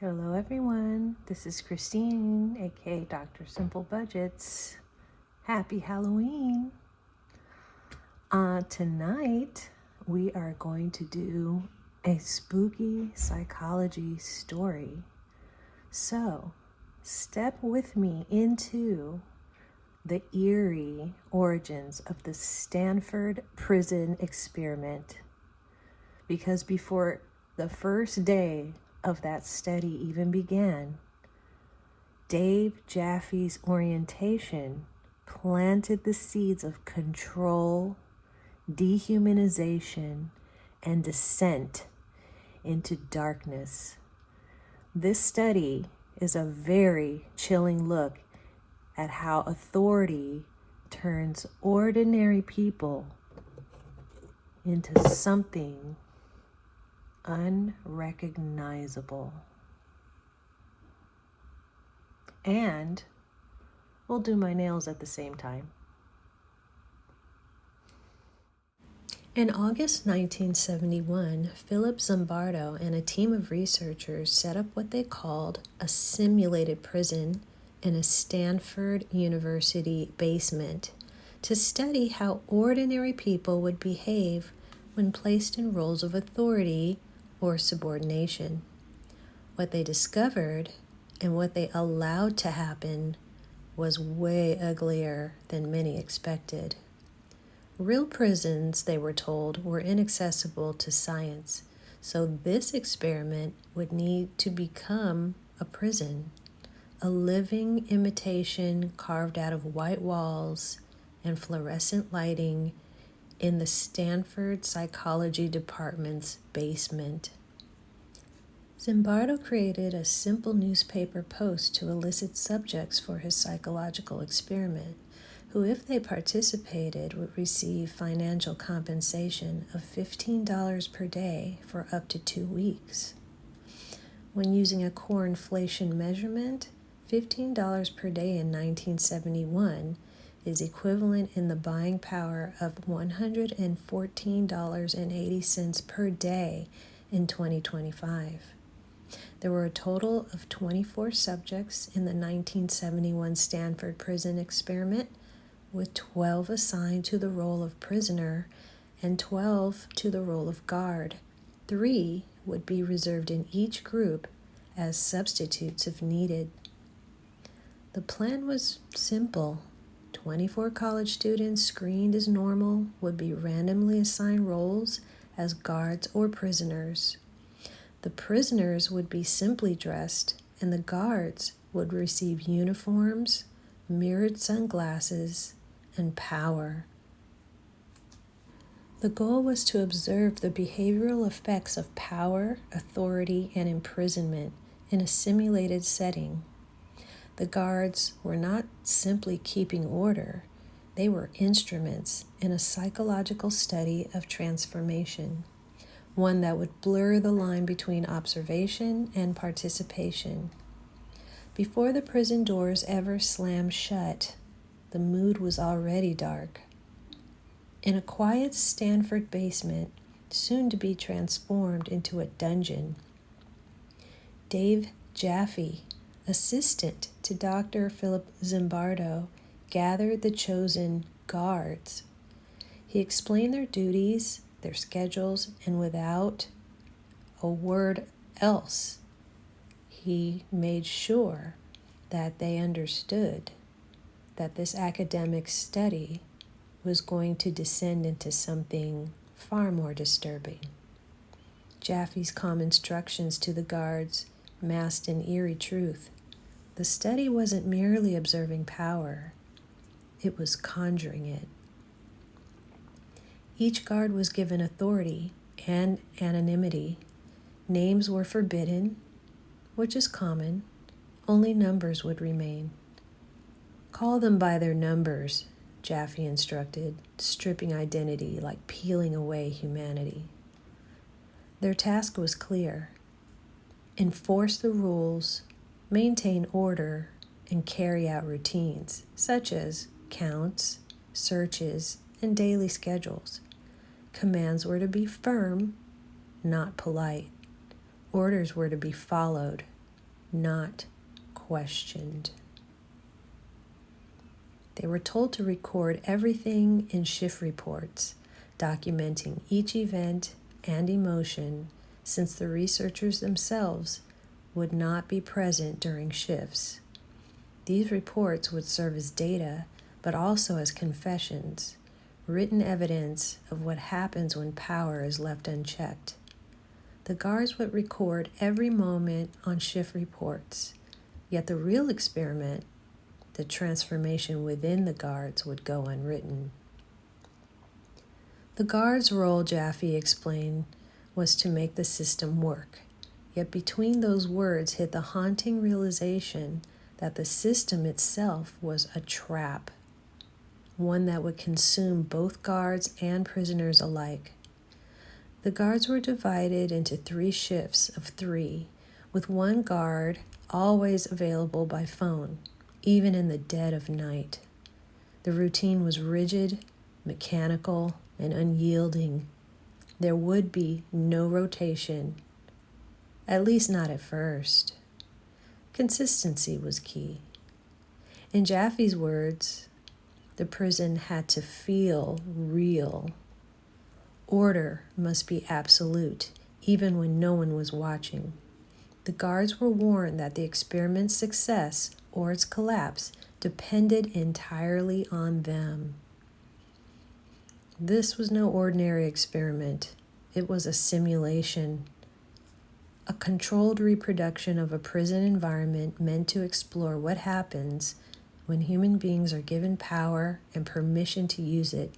Hello everyone, this is Christine, aka Dr. Simple Budgets. Happy Halloween! Tonight we are going to do a spooky psychology story. So step with me into the eerie origins of the Stanford prison experiment. Because before the first day of that study even began, Dave Jaffe's orientation planted the seeds of control, dehumanization, and descent into darkness. This study is a very chilling look at how authority turns ordinary people into something unrecognizable. And we'll do my nails at the same time. In August 1971, Philip Zimbardo and a team of researchers set up what they called a simulated prison in a Stanford University basement to study how ordinary people would behave when placed in roles of authority or subordination. What they discovered and what they allowed to happen was way uglier than many expected. Real prisons, they were told, were inaccessible to science, so this experiment would need to become a prison, a living imitation carved out of white walls and fluorescent lighting in the Stanford Psychology Department's basement. Zimbardo created a simple newspaper post to elicit subjects for his psychological experiment, who, if they participated, would receive financial compensation of $15 per day for up to 2 weeks. When using a core inflation measurement, $15 per day in 1971 is equivalent in the buying power of $114.80 per day in 2025. There were a total of 24 subjects in the 1971 Stanford prison experiment, with 12 assigned to the role of prisoner and 12 to the role of guard. 3 would be reserved in each group as substitutes if needed. The plan was simple. 24 college students screened as normal would be randomly assigned roles as guards or prisoners. The prisoners would be simply dressed, and the guards would receive uniforms, mirrored sunglasses, and power. The goal was to observe the behavioral effects of power, authority, and imprisonment in a simulated setting. The guards were not simply keeping order, they were instruments in a psychological study of transformation, one that would blur the line between observation and participation. Before the prison doors ever slammed shut, the mood was already dark. In a quiet Stanford basement, soon to be transformed into a dungeon, Dave Jaffe, assistant to Dr. Philip Zimbardo, gathered the chosen guards. He explained their duties, their schedules, and without a word else, he made sure that they understood that this academic study was going to descend into something far more disturbing. Jaffe's calm instructions to the guards masked an eerie truth. The study wasn't merely observing power, it was conjuring it. Each guard was given authority and anonymity. Names were forbidden, which is common. Only numbers would remain. Call them by their numbers, Jaffe instructed, stripping identity like peeling away humanity. Their task was clear: enforce the rules, maintain order, and carry out routines, such as counts, searches, and daily schedules. Commands were to be firm, not polite. Orders were to be followed, not questioned. They were told to record everything in shift reports, documenting each event and emotion, since the researchers themselves would not be present during shifts. These reports would serve as data, but also as confessions, written evidence of what happens when power is left unchecked. The guards would record every moment on shift reports, yet the real experiment, the transformation within the guards, would go unwritten. The guards' role, Jaffe explained, was to make the system work. Yet between those words hid the haunting realization that the system itself was a trap, one that would consume both guards and prisoners alike. The guards were divided into 3 shifts of 3, with one guard always available by phone, even in the dead of night. The routine was rigid, mechanical, and unyielding. There would be no rotation, at least not at first. Consistency was key. In Jaffe's words, the prison had to feel real. Order must be absolute, even when no one was watching. The guards were warned that the experiment's success or its collapse depended entirely on them. This was no ordinary experiment. It was a simulation, a controlled reproduction of a prison environment meant to explore what happens when human beings are given power and permission to use it.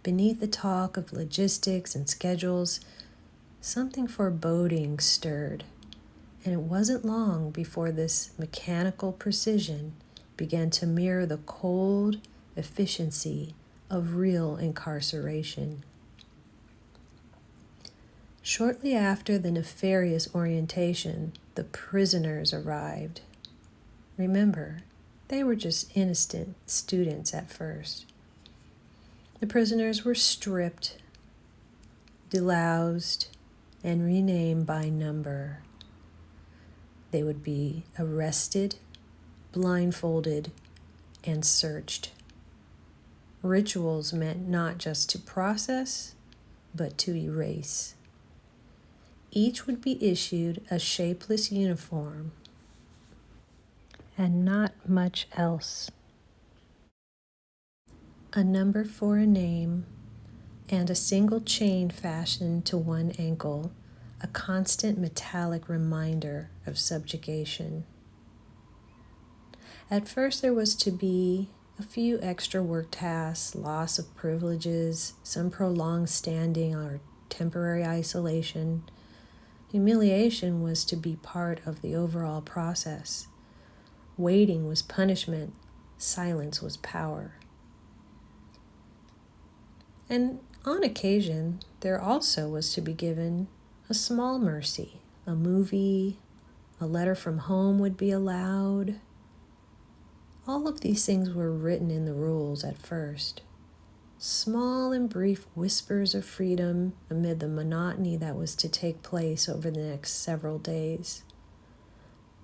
Beneath the talk of logistics and schedules, something foreboding stirred, and it wasn't long before this mechanical precision began to mirror the cold efficiency of real incarceration. Shortly after the nefarious orientation, the prisoners arrived. Remember, they were just innocent students at first. The prisoners were stripped, deloused, and renamed by number. They would be arrested, blindfolded, and searched. Rituals meant not just to process, but to erase. Each would be issued a shapeless uniform and not much else. A number for a name, and a single chain fastened to one ankle, a constant metallic reminder of subjugation. At first there was to be a few extra work tasks, loss of privileges, some prolonged standing or temporary isolation. Humiliation was to be part of the overall process. Waiting was punishment, silence was power. And on occasion, there also was to be given a small mercy. A movie, a letter from home would be allowed. All of these things were written in the rules at first. Small and brief whispers of freedom amid the monotony that was to take place over the next several days.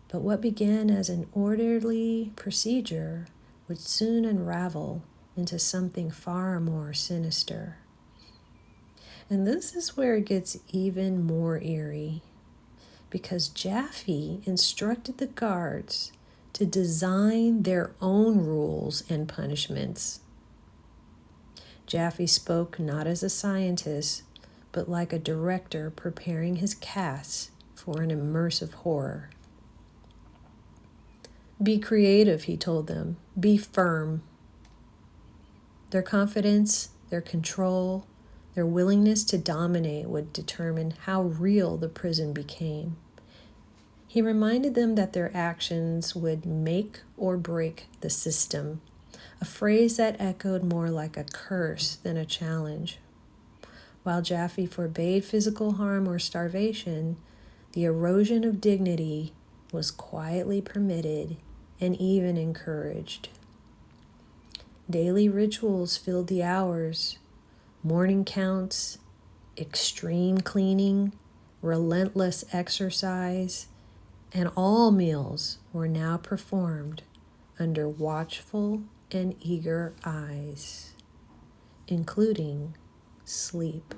But what began as an orderly procedure would soon unravel into something far more sinister. And this is where it gets even more eerie, because Jaffe instructed the guards to design their own rules and punishments. Jaffe spoke not as a scientist, but like a director preparing his cast for an immersive horror. Be creative, he told them. Be firm. Their confidence, their control, their willingness to dominate would determine how real the prison became. He reminded them that their actions would make or break the system, a phrase that echoed more like a curse than a challenge. While Jaffe forbade physical harm or starvation, the erosion of dignity was quietly permitted and even encouraged. Daily rituals filled the hours, morning counts, extreme cleaning, relentless exercise, and all meals were now performed under watchful and eager eyes, including sleep.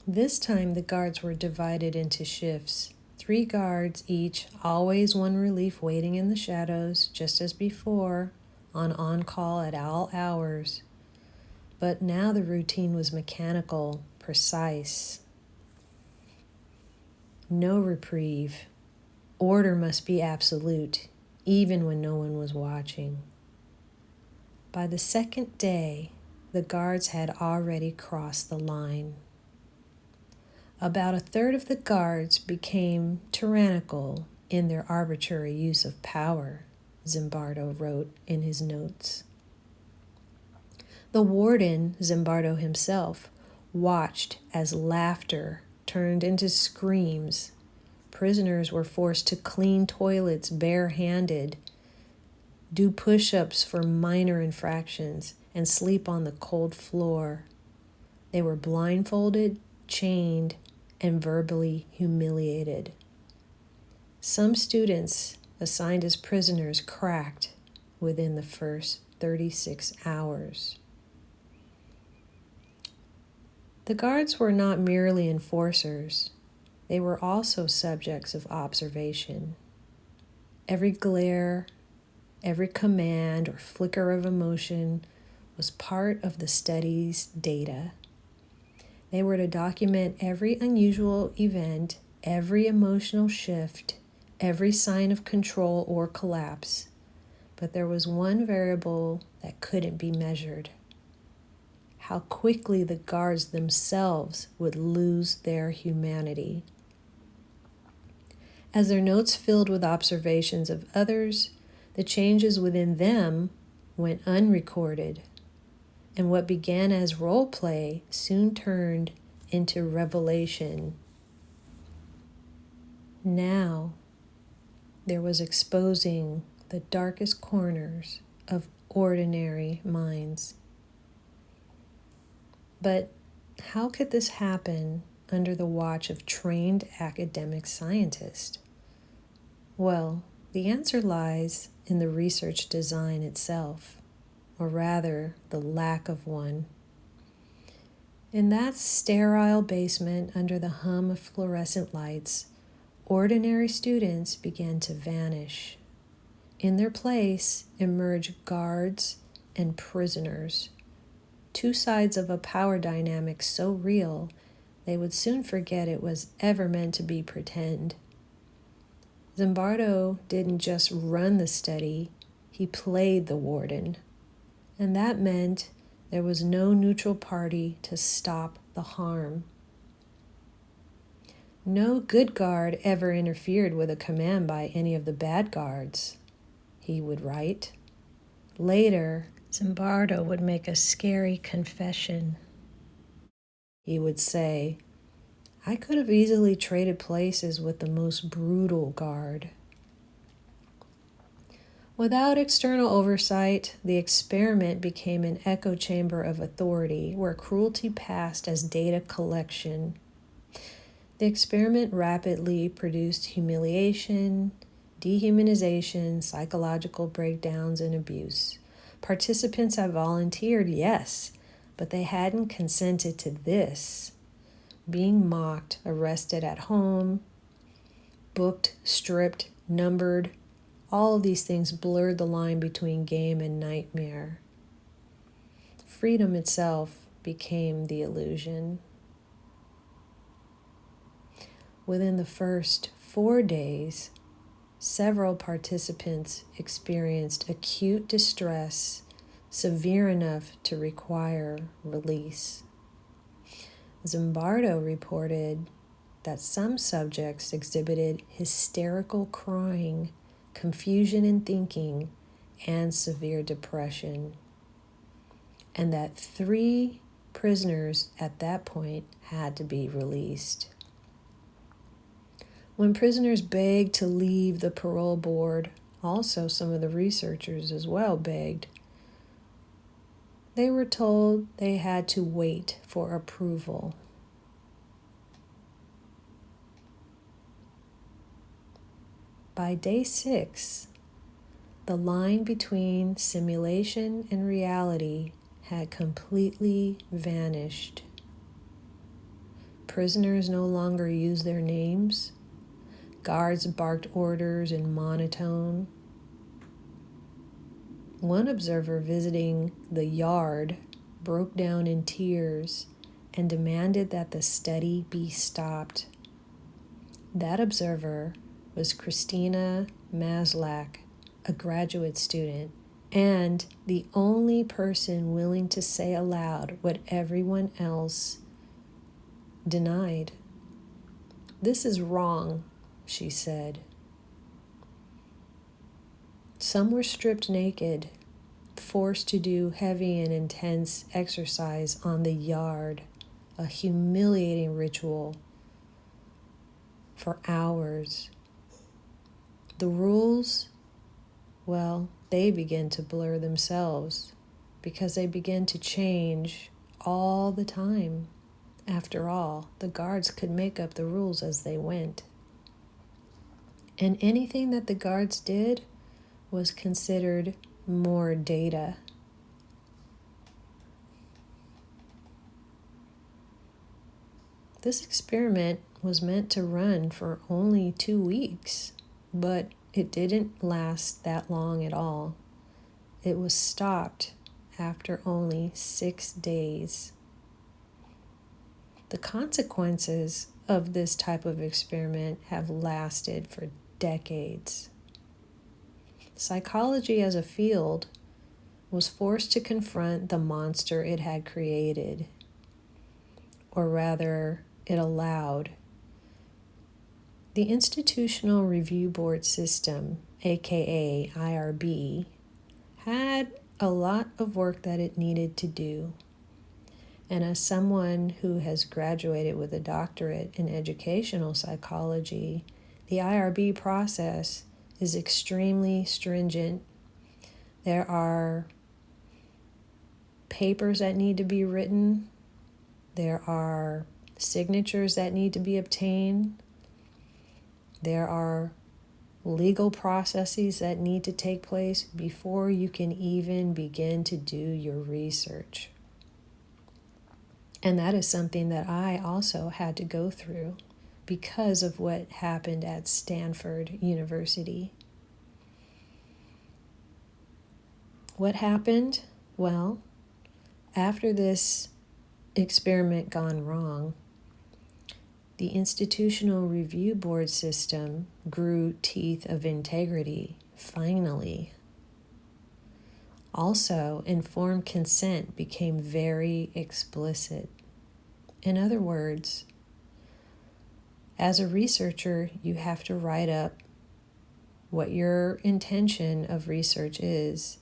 This time the guards were divided into shifts. 3 guards each, always one relief waiting in the shadows, just as before, on-call at all hours. But now the routine was mechanical, precise. No reprieve. Order must be absolute, even when no one was watching. By the second day, the guards had already crossed the line. About a third of the guards became tyrannical in their arbitrary use of power, Zimbardo wrote in his notes. The warden, Zimbardo himself, watched as laughter turned into screams. Prisoners were forced to clean toilets barehanded, do push-ups for minor infractions, and sleep on the cold floor. They were blindfolded, chained, and verbally humiliated. Some students assigned as prisoners cracked within the first 36 hours. The guards were not merely enforcers. They were also subjects of observation. Every glare, every command or flicker of emotion was part of the study's data. They were to document every unusual event, every emotional shift, every sign of control or collapse. But there was one variable that couldn't be measured: how quickly the guards themselves would lose their humanity. As their notes filled with observations of others, the changes within them went unrecorded, and what began as role play soon turned into revelation. Now, there was exposing the darkest corners of ordinary minds. But how could this happen under the watch of trained academic scientists? Well, the answer lies in the research design itself, or rather, the lack of one. In that sterile basement under the hum of fluorescent lights, ordinary students began to vanish. In their place emerged guards and prisoners, 2 sides of a power dynamic so real they would soon forget it was ever meant to be pretend. Zimbardo didn't just run the study, he played the warden. And that meant there was no neutral party to stop the harm. No good guard ever interfered with a command by any of the bad guards, he would write. Later, Zimbardo would make a scary confession. He would say, "I could have easily traded places with the most brutal guard." Without external oversight, the experiment became an echo chamber of authority where cruelty passed as data collection. The experiment rapidly produced humiliation, dehumanization, psychological breakdowns, and abuse. Participants had volunteered, yes, but they hadn't consented to this. Being mocked, arrested at home, booked, stripped, numbered, all of these things blurred the line between game and nightmare. Freedom itself became the illusion. Within the first 4 days, several participants experienced acute distress, severe enough to require release. Zimbardo reported that some subjects exhibited hysterical crying, confusion in thinking, and severe depression, and that 3 prisoners at that point had to be released. When prisoners begged to leave the parole board, also some of the researchers as well begged, they were told they had to wait for approval. By day 6, the line between simulation and reality had completely vanished. Prisoners no longer used their names. Guards barked orders in monotone. One observer visiting the yard broke down in tears and demanded that the study be stopped. That observer was Christina Maslach, a graduate student, and the only person willing to say aloud what everyone else denied. "This is wrong," she said. Some were stripped naked, forced to do heavy and intense exercise on the yard, a humiliating ritual for hours. The rules, well, they begin to blur themselves because they begin to change all the time. After all, the guards could make up the rules as they went. And anything that the guards did was considered more data. This experiment was meant to run for only 2 weeks, but it didn't last that long at all. It was stopped after only 6 days. The consequences of this type of experiment have lasted for decades. Psychology as a field was forced to confront the monster it had created, or rather, it allowed. The Institutional Review Board system, aka IRB, had a lot of work that it needed to do. And as someone who has graduated with a doctorate in educational psychology, the IRB process is extremely stringent. There are papers that need to be written. There are signatures that need to be obtained. There are legal processes that need to take place before you can even begin to do your research. And that is something that I also had to go through because of what happened at Stanford University. What happened? Well, after this experiment gone wrong, the Institutional Review Board system grew teeth of integrity, finally. Also, informed consent became very explicit. In other words, as a researcher, you have to write up what your intention of research is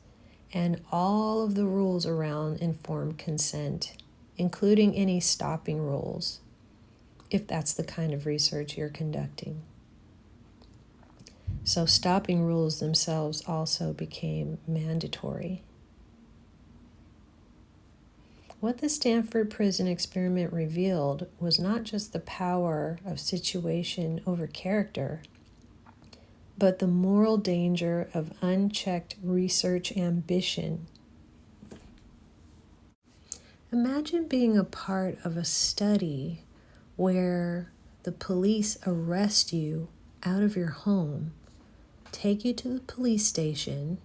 and all of the rules around informed consent, including any stopping rules, if that's the kind of research you're conducting. So stopping rules themselves also became mandatory. What the Stanford prison experiment revealed was not just the power of situation over character, but the moral danger of unchecked research ambition. Imagine being a part of a study where the police arrest you out of your home, take you to the police station,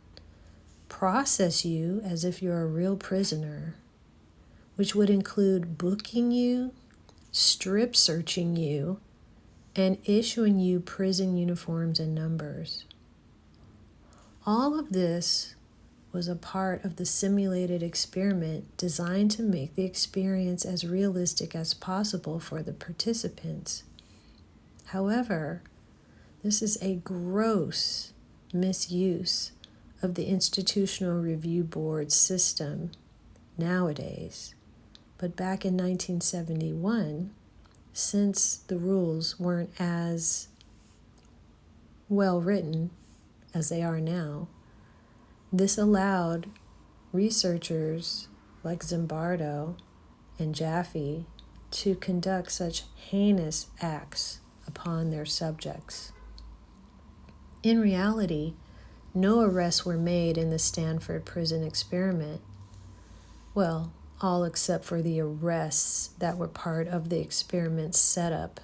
process you as if you're a real prisoner, which would include booking you, strip searching you, and issuing you prison uniforms and numbers. All of this was a part of the simulated experiment designed to make the experience as realistic as possible for the participants. However, this is a gross misuse of the Institutional Review Board system nowadays. But back in 1971, since the rules weren't as well written as they are now, this allowed researchers like Zimbardo and Jaffe to conduct such heinous acts upon their subjects. In reality, no arrests were made in the Stanford prison experiment. Well, all except for the arrests that were part of the experiment's setup.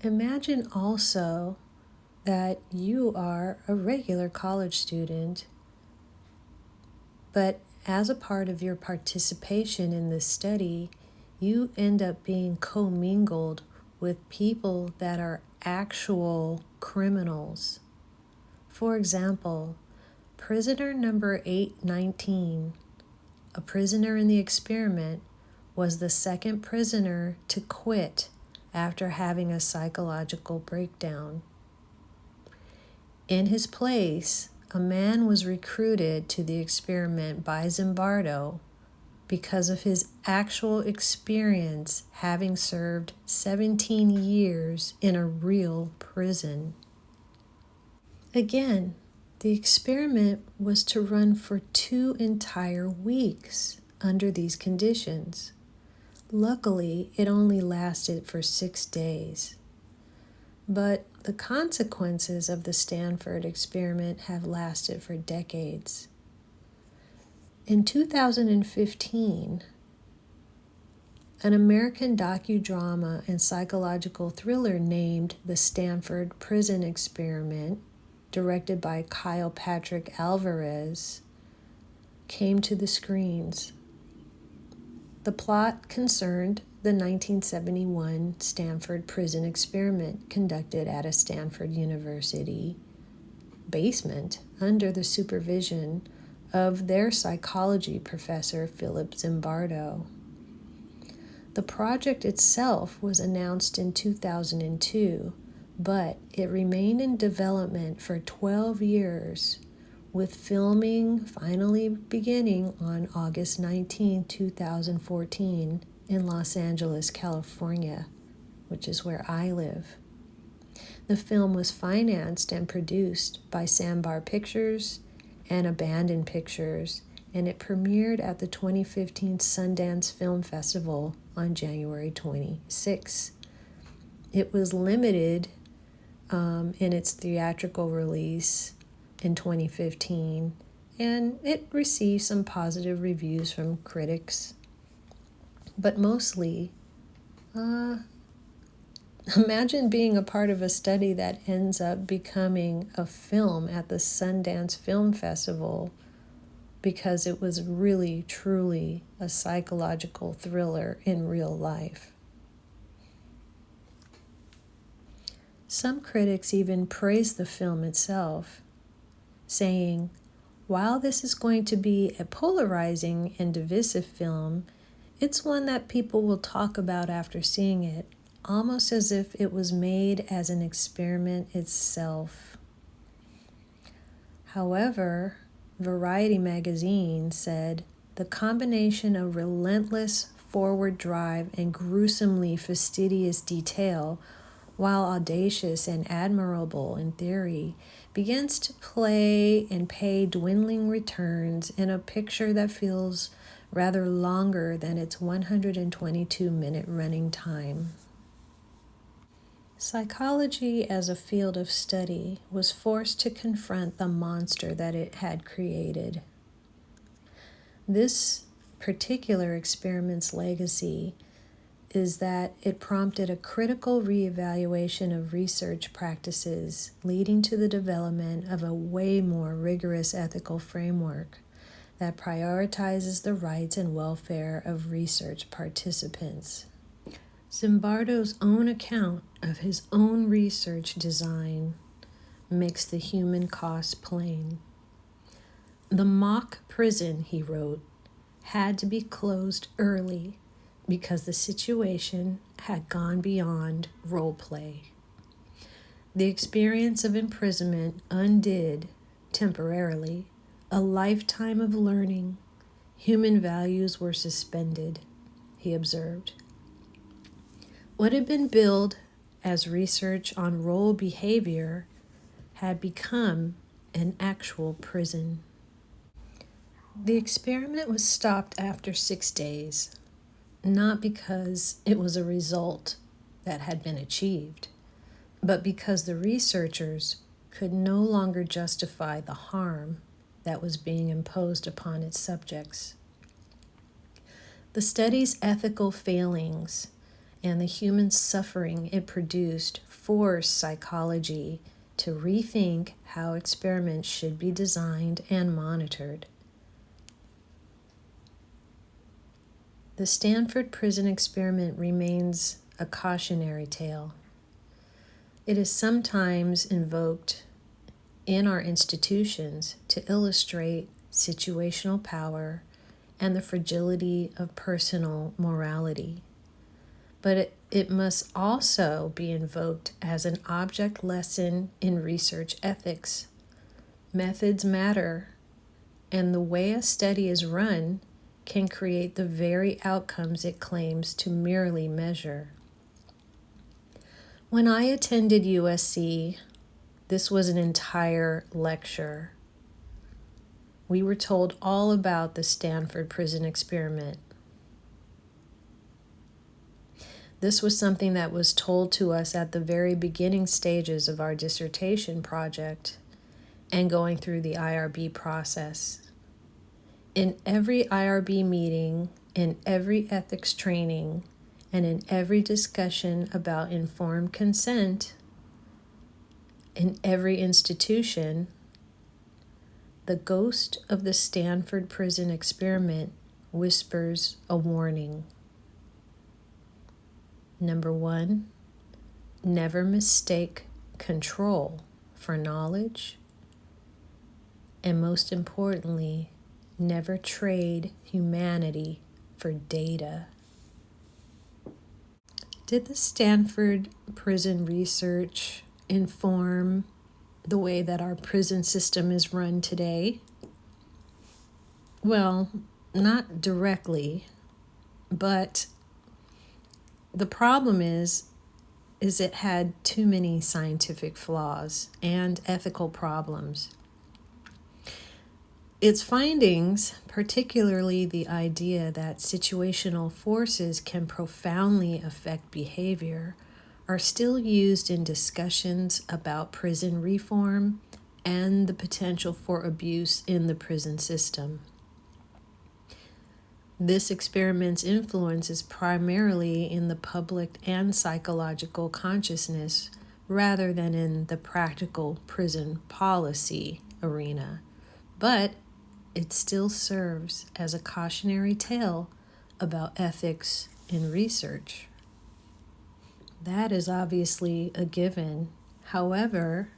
Imagine also that you are a regular college student, but as a part of your participation in this study, you end up being commingled with people that are actual criminals. For example, prisoner number 819, a prisoner in the experiment, was the second prisoner to quit after having a psychological breakdown. In his place, a man was recruited to the experiment by Zimbardo because of his actual experience having served 17 years in a real prison. Again, the experiment was to run for 2 entire weeks under these conditions. Luckily, it only lasted for 6 days. But the consequences of the Stanford experiment have lasted for decades. In 2015, an American docudrama and psychological thriller named The Stanford Prison Experiment, directed by Kyle Patrick Alvarez, came to the screens. The plot concerned the 1971 Stanford prison experiment conducted at a Stanford University basement under the supervision of their psychology professor, Philip Zimbardo. The project itself was announced in 2002, but it remained in development for 12 years, with filming finally beginning on August 19, 2014 in Los Angeles, California, which is where I live. The film was financed and produced by Sandbar Pictures and Abandon Pictures, and it premiered at the 2015 Sundance Film Festival on January 26. It was limited in its theatrical release in 2015, and it received some positive reviews from critics. But mostly, imagine being a part of a study that ends up becoming a film at the Sundance Film Festival because it was really, truly a psychological thriller in real life. Some critics even praised the film itself, saying, while this is going to be a polarizing and divisive film, it's one that people will talk about after seeing it, almost as if it was made as an experiment itself. However, Variety magazine said, the combination of relentless forward drive and gruesomely fastidious detail, while audacious and admirable in theory, begins to play and pay dwindling returns in a picture that feels rather longer than its 122-minute running time. Psychology as a field of study was forced to confront the monster that it had created. This particular experiment's legacy is that it prompted a critical reevaluation of research practices, leading to the development of a way more rigorous ethical framework that prioritizes the rights and welfare of research participants. Zimbardo's own account of his own research design makes the human cost plain. The mock prison, he wrote, had to be closed early because the situation had gone beyond role play. The experience of imprisonment undid, temporarily, a lifetime of learning. Human values were suspended, he observed. What had been billed as research on role behavior had become an actual prison. The experiment was stopped after 6 days, not because it was a result that had been achieved, but because the researchers could no longer justify the harm that was being imposed upon its subjects. The study's ethical failings and the human suffering it produced forced psychology to rethink how experiments should be designed and monitored. The Stanford prison experiment remains a cautionary tale. It is sometimes invoked in our institutions to illustrate situational power and the fragility of personal morality. But it must also be invoked as an object lesson in research ethics. Methods matter, and the way a study is run can create the very outcomes it claims to merely measure. When I attended USC, this was an entire lecture. We were told all about the Stanford prison experiment. This was something that was told to us at the very beginning stages of our dissertation project and going through the IRB process. In every IRB meeting, in every ethics training, and in every discussion about informed consent, in every institution, the ghost of the Stanford prison experiment whispers a warning. Number 1, never mistake control for knowledge. And most importantly, never trade humanity for data. Did the Stanford prison research inform the way that our prison system is run today? Well, not directly, but the problem is it had too many scientific flaws and ethical problems. Its findings, particularly the idea that situational forces can profoundly affect behavior, are still used in discussions about prison reform and the potential for abuse in the prison system. This experiment's influence is primarily in the public and psychological consciousness rather than in the practical prison policy arena, but it still serves as a cautionary tale about ethics in research. That is obviously a given. However,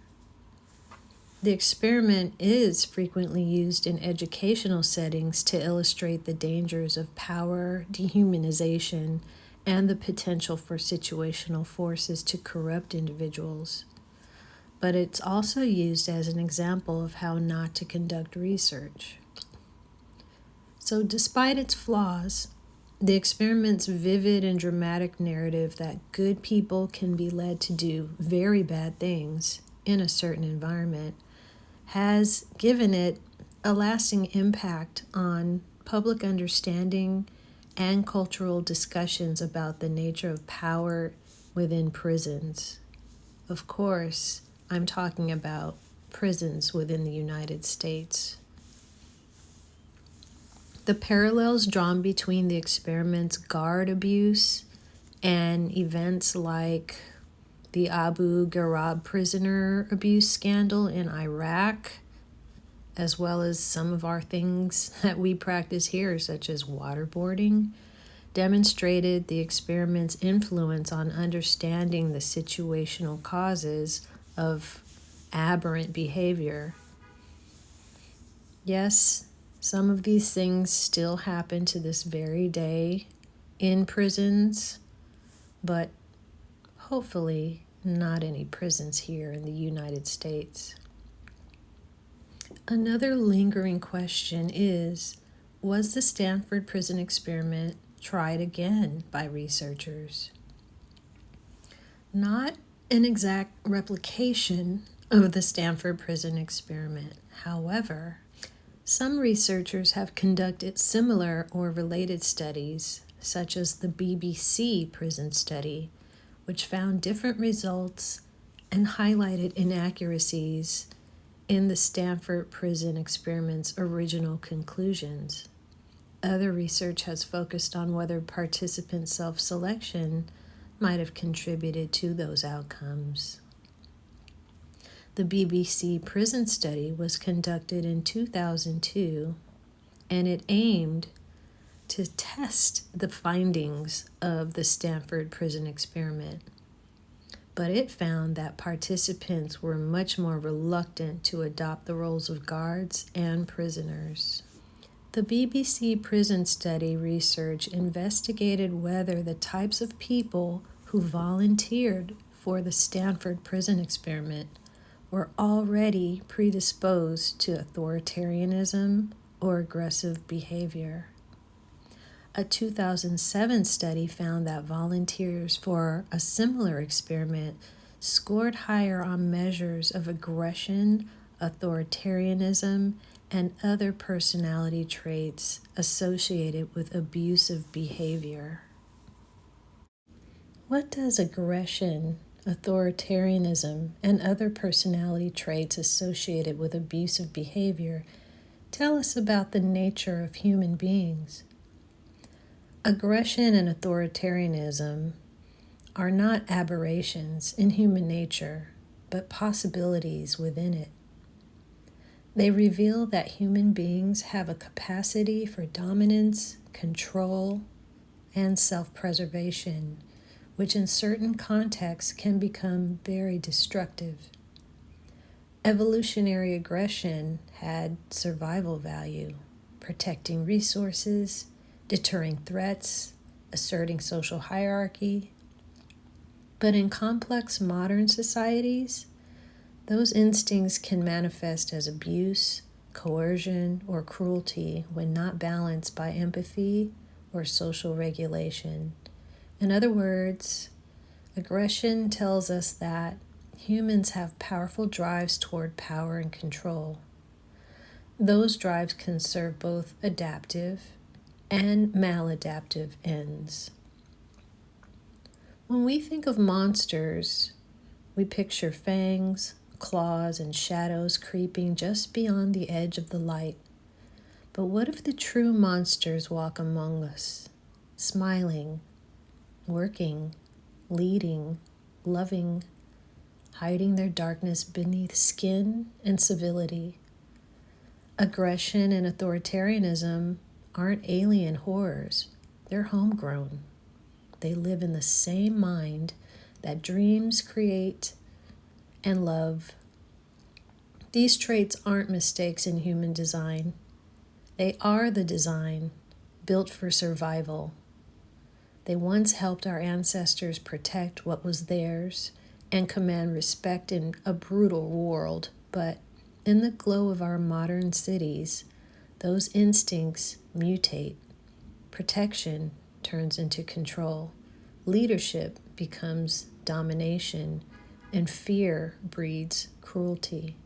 the experiment is frequently used in educational settings to illustrate the dangers of power, dehumanization, and the potential for situational forces to corrupt individuals. But it's also used as an example of how not to conduct research. So despite its flaws, the experiment's vivid and dramatic narrative that good people can be led to do very bad things in a certain environment has given it a lasting impact on public understanding and cultural discussions about the nature of power within prisons. Of course, I'm talking about prisons within the United States. The parallels drawn between the experiment's guard abuse and events like the Abu Ghraib prisoner abuse scandal in Iraq, as well as some of our things that we practice here, such as waterboarding, demonstrated the experiment's influence on understanding the situational causes of aberrant behavior. Yes, some of these things still happen to this very day in prisons, but hopefully not any prisons here in the United States. Another lingering question is, was the Stanford prison experiment tried again by researchers? Not an exact replication of the Stanford prison experiment. However, some researchers have conducted similar or related studies, such as the BBC prison study, which found different results and highlighted inaccuracies in the Stanford prison experiment's original conclusions. Other research has focused on whether participant self-selection might have contributed to those outcomes. The BBC prison study was conducted in 2002, and it aimed to test the findings of the Stanford prison experiment. But it found that participants were much more reluctant to adopt the roles of guards and prisoners. The BBC prison study research investigated whether the types of people who volunteered for the Stanford prison experiment were already predisposed to authoritarianism or aggressive behavior. A 2007 study found that volunteers for a similar experiment scored higher on measures of aggression, authoritarianism, and other personality traits associated with abusive behavior. What does aggression, authoritarianism, and other personality traits associated with abusive behavior tell us about the nature of human beings? Aggression and authoritarianism are not aberrations in human nature, but possibilities within it. They reveal that human beings have a capacity for dominance, control, and self-preservation, which in certain contexts can become very destructive. Evolutionary aggression had survival value, protecting resources, deterring threats, asserting social hierarchy. But in complex modern societies, those instincts can manifest as abuse, coercion, or cruelty when not balanced by empathy or social regulation. In other words, aggression tells us that humans have powerful drives toward power and control. Those drives can serve both adaptive and maladaptive ends. When we think of monsters, we picture fangs, claws, and shadows creeping just beyond the edge of the light. But what if the true monsters walk among us, smiling, working, leading, loving, hiding their darkness beneath skin and civility? Aggression and authoritarianism aren't alien horrors. They're homegrown. They live in the same mind that dreams create and love. These traits aren't mistakes in human design. They are the design built for survival. They once helped our ancestors protect what was theirs and command respect in a brutal world, but in the glow of our modern cities, those instincts mutate. Protection turns into control. Leadership becomes domination, and fear breeds cruelty.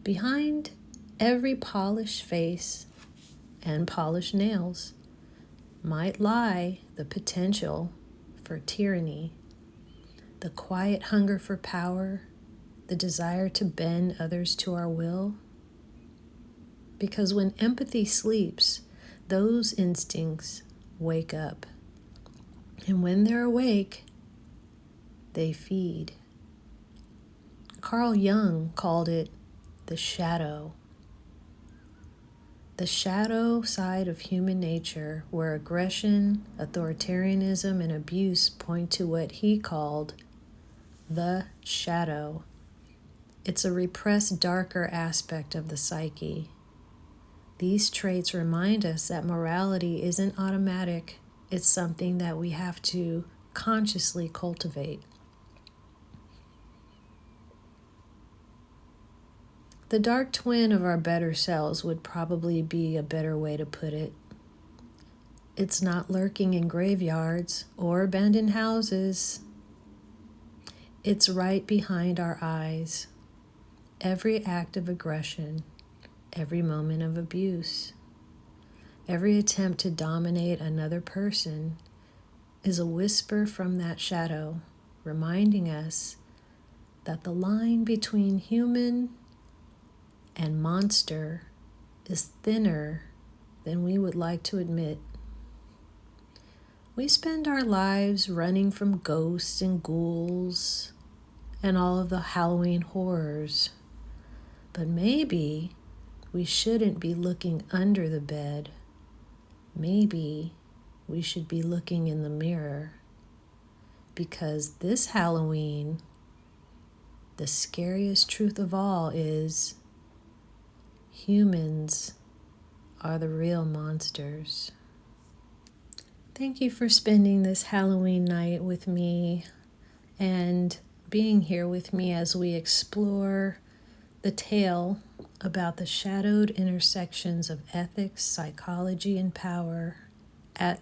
Behind every polished face and polished nails might lie the potential for tyranny, the quiet hunger for power, the desire to bend others to our will. Because when empathy sleeps, those instincts wake up. And when they're awake, they feed. Carl Jung called it the shadow. The shadow side of human nature, where aggression, authoritarianism, and abuse point to what he called the shadow. It's a repressed, darker aspect of the psyche. These traits remind us that morality isn't automatic. It's something that we have to consciously cultivate. The dark twin of our better selves would probably be a better way to put it. It's not lurking in graveyards or abandoned houses. It's right behind our eyes. Every act of aggression, every moment of abuse, every attempt to dominate another person is a whisper from that shadow, reminding us that the line between human and monster is thinner than we would like to admit. We spend our lives running from ghosts and ghouls and all of the Halloween horrors. But maybe we shouldn't be looking under the bed. Maybe we should be looking in the mirror. Because this Halloween, the scariest truth of all is humans are the real monsters. Thank you for spending this Halloween night with me and being here with me as we explore the tale about the shadowed intersections of ethics, psychology, and power at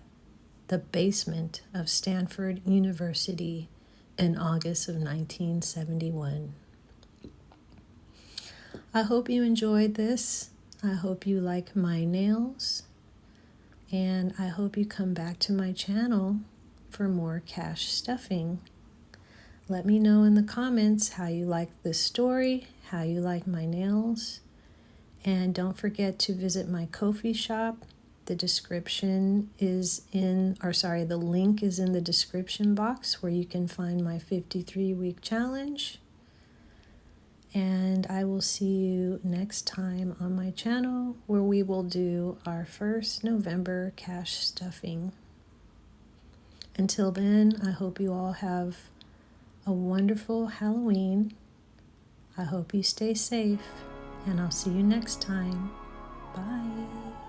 the basement of Stanford University in August of 1971. I hope you enjoyed this. I hope you like my nails. And I hope you come back to my channel for more cash stuffing. Let me know in the comments how you like this story, how you like my nails. And don't forget to visit my Ko-fi shop. The link is in the description box where you can find my 53-week challenge. And I will see you next time on my channel where we will do our first November cash stuffing. Until then, I hope you all have a wonderful Halloween. I hope you stay safe, and I'll see you next time. Bye.